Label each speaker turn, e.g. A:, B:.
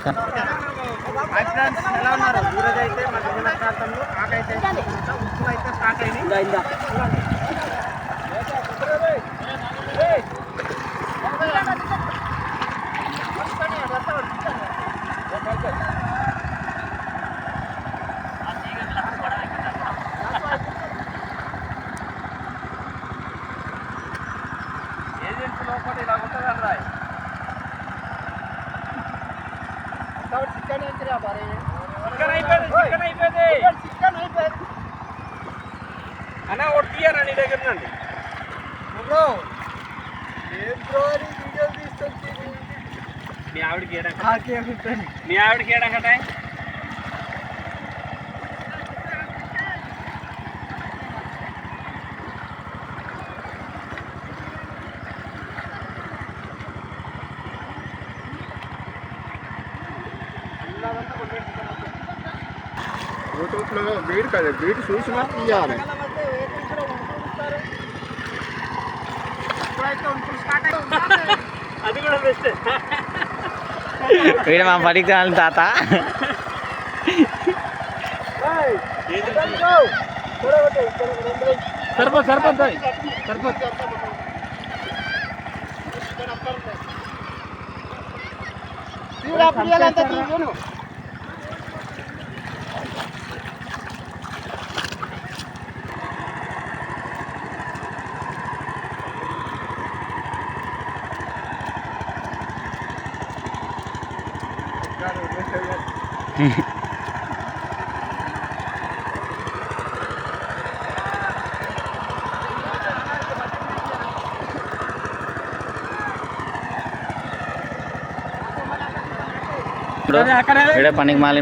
A: Hi friends, ఎలా ఉన్నారు? ఈరోజు అయితే మా గిరిజన ప్రాంతంలో ఆకైతే ఉప్పులు అయితే స్టార్ట్ అయినాయి. ఏజెన్సీ లోపల ఇలా ఉంటుంది అన్నాయి. చికెన్ ఏంటిరా మరి? చికెన్ అయిపోయింది అన్న. ఒకటి తీయరా నీ దగ్గర నుండి? వీడియో తీసుకొచ్చి మీ ఆవిడకి ఏడంకట.
B: యూట్యూబ్లో వీడు కదా, వీడు చూసి మాకు తీయాలి.
A: అది కూడా బెస్ట్.
C: వీడు మా పడికి రాలి తాత.
B: సరిపోతుంది.
C: వీడే పనికి మాలి